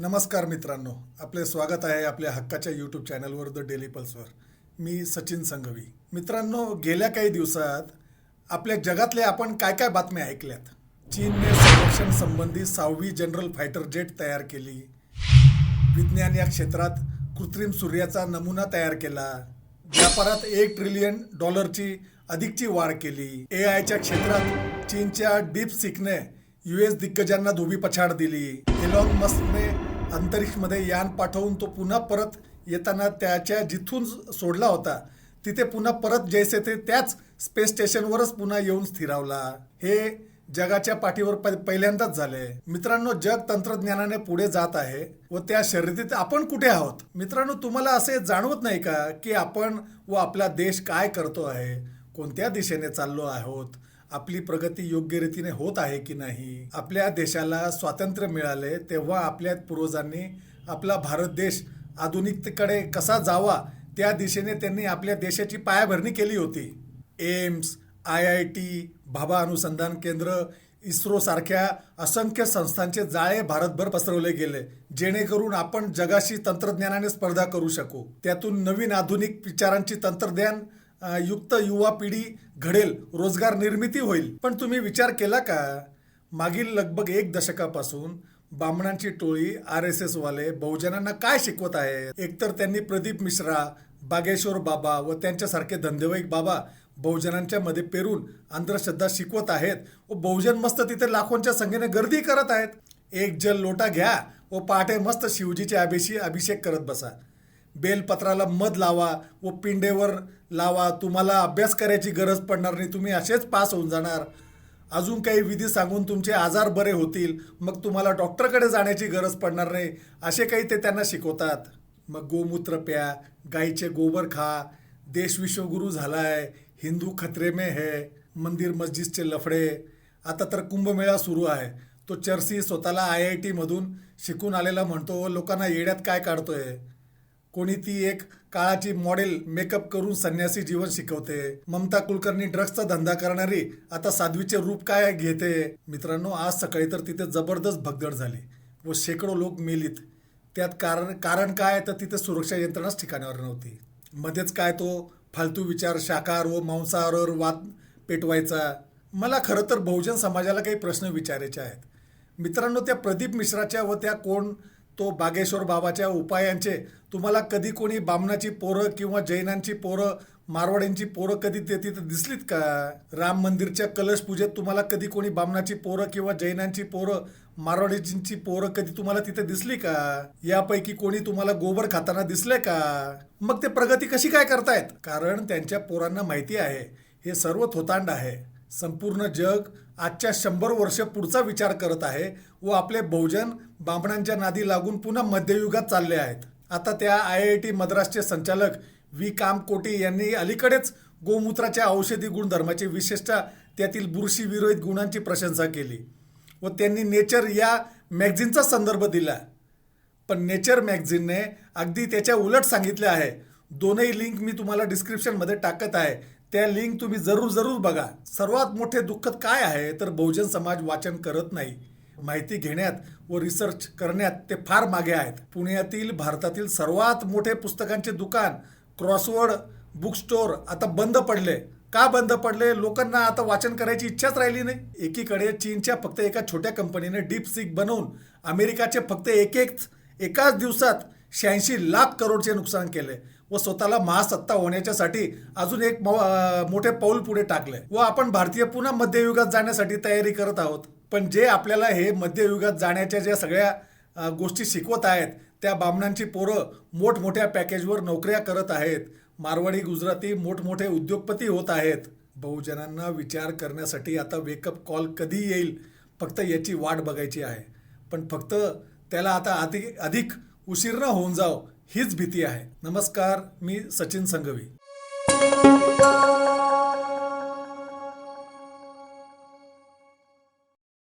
नमस्कार मित्रांनो, आपले स्वागत आहे आपल्या हक्काच्या यूट्यूब चॅनलवर द डेली पल्सवर. मी सचिन संघवी. मित्रांनो, गेल्या काही दिवसात आपल्या जगातल्या आपण काय काय बातम्या ऐकल्यात. चीनने संरक्षण संबंधी 6वी जनरल फायटर जेट तयार केली. विज्ञान या क्षेत्रात कृत्रिम सूर्याचा नमुना तयार केला. व्यापारात $1 ट्रिलियन अधिकची वाढ केली. AIच्या क्षेत्रात चीनच्या डीपसीकने US दिग्गजांना धोबी पछाड दिली. एलॉन मस्कने अंतरिक्षमध्ये यान पाठवून तो पुन्हा परत येताना त्याच्या जिथून सोडला होता तिथे पुन्हा परत जैसे ते त्याच स्पेस स्टेशनवरच पुन्हा येऊन स्थिरावला. हे जगाच्या पाठीवर पहिल्यांदाच झाले. मित्रांनो, जग तंत्रज्ञानाने पुढे जात आहे व त्या शर्यतीत आपण कुठे आहोत? मित्रांनो, तुम्हाला असे जाणवत नाही का की आपण व आपला देश काय करतो आहे, कोणत्या दिशेने चाललो आहोत, आपली प्रगती योग्य रीतीने होत आहे की नाही? आपल्या देशाला स्वातंत्र्य मिळाले तेव्हा आपल्या पूर्वजांनी आपला भारत देश आधुनिकतेकडे कसा जावा त्या दिशेने त्यांनी आपल्या देशाची पायाभरणी केली होती. एम्स, IIT, भाभा अनुसंधान केंद्र, इस्रो सारख्या असंख्य संस्थांचे जाळे भारतभर पसरवले गेले, जेणेकरून आपण जगाशी तंत्रज्ञानाने स्पर्धा करू शकू. त्यातून नवीन आधुनिक विचारांची तंत्रज्ञान युक्त युवा पिढी घडेल, रोजगार निर्मिती होईल. पण तुम्ही विचार केला का, मागील लगभग 1 दशकापासून बामणांची टोळी RSS वाले बहुजनांना काय शिकवत आहेत? एकतर त्यांनी प्रदीप मिश्रा, बागेश्वर बाबा व त्यांच्यासारखे धंदेवाईक बाबा बहुजनांच्या मध्ये पेरून अंधश्रद्धा शिकवत आहेत व बहुजन मस्त तिथे लाखोंच्या संख्येने गर्दी करत आहेत. एक जल लोटा घ्या व पहाटे मस्त शिवजीचे अभिषेक करत बसा. बेलपत्राला मध लावा व पिंडेवर लावा. तुम्हाला अभ्यास करायची गरज पडणार नाही, तुम्ही असेच पास होऊन जाणार. अजून काही विधी सांगून तुमचे आजार बरे होतील, मग तुम्हाला डॉक्टरकडे जाण्याची गरज पडणार नाही, असे काही ते त्यांना शिकवतात. मग गोमूत्र प्या, गाईचे गोबर खा, देश विश्वगुरु झालाय, हिंदू खतरे में है, मंदिर मस्जिदचे लफडे. आता तर कुंभमेळा सुरू आहे. तो चर्सी स्वतःला IIT मधून शिकून आलेला म्हणतो लोकांना येड्यात काय काढतोय. कोणी ती एक काळाची मॉडेल मेकअप करून संन्यासी जीवन शिकवते. ममता कुलकर्णी ड्रग्सचा धंदा करणारी आता साध्वीचे रूप काय घेते. मित्रांनो, आज सकाळी तर तिथे जबरदस्त भगदड झाली व शेकडो लोक मेलीत. त्यात कारण काय तर तिथे सुरक्षा यंत्रणाच ठिकाणावर नव्हती. मध्येच काय तो फालतू विचार शाकाहार व मांसाहारावर वाद पेटवायचा. मला खरं तर बहुजन समाजाला काही प्रश्न विचारायचे आहेत. मित्रांनो, त्या प्रदीप मिश्राच्या व त्या तो बागेश्वर बाबाच्या उपायांचे तुम्हाला कधी कोणी बामणाची पोरं किंवा जैनांची पोरं, मारवाड्यांची पोरं कधी तिथे दिसलीत का? राम मंदिरच्या कलश पूजेत तुम्हाला कधी कोणी बामणाची पोरं किंवा जैनांची पोरं, मारवाडीची पोरं कधी तुम्हाला तिथे दिसली का? यापैकी कोणी तुम्हाला गोबर खाताना दिसले का? मग ते प्रगती कशी काय करतायत? कारण त्यांच्या पोरांना माहिती आहे हे सर्व थोतांड आहे. संपूर्ण जग आजच्या 100 वर्ष पुढचा विचार करत आहे व आपले बहुजन बामणांच्या नादी लागून पुन्हा मध्ययुगात चालले आहेत. आता त्या IIT मद्रासचे संचालक V कामकोटी यांनी अलीकडेच गोमूत्राच्या औषधी गुणधर्माची, विशेषतः त्यातील बुरशी विरहित गुणांची प्रशंसा केली व त्यांनी नेचर या मॅगझिनचा संदर्भ दिला. पण नेचर मॅगझिनने अगदी त्याच्या उलट सांगितले आहे. दोनही लिंक मी तुम्हाला डिस्क्रिप्शनमध्ये टाकत आहे, त्या लिंक तुम्ही जरूर बघा. सर्वात मोठे दुःख काय आहे तर बहुजन समाज वाचन करत नाही. माहिती घेण्यात व रिसर्च करण्यात ते फार मागे आहेत. पुण्यातील भारतातील सर्वात मोठे पुस्तकांचे दुकान क्रॉसवर्ड बुक स्टोअर आता बंद पडले. का बंद पडले? लोकांना आता वाचन करायची इच्छाच राहिली नाही. एकीकडे चीनच्या फक्त एका छोट्या कंपनीने डीपसीक बनवून अमेरिकाचे फक्त एकाच दिवसात 86 लाख करोडचे नुकसान केले व स्वतःला महासत्ता होण्याच्यासाठी अजून एक मोठे पाऊल पुढे टाकले व आपण भारतीय पुन्हा मध्ययुगात जाण्यासाठी तयारी करत आहोत. पण जे आपल्याला हे मध्ययुगात जाण्याच्या ज्या सगळ्या गोष्टी शिकवत आहेत त्या बामणांची पोरं मोठमोठ्या पॅकेजवर नोकऱ्या करत आहेत. मारवाडी गुजराती मोठमोठे उद्योगपती होत आहेत. बहुजनांना विचार करण्यासाठी आता वेकअप कॉल कधी येईल फक्त याची वाट बघायची आहे. पण फक्त त्याला आता अधिक उशीर न होऊन जाव हीच भीती आहे. नमस्कार, मी सचिन संघवी.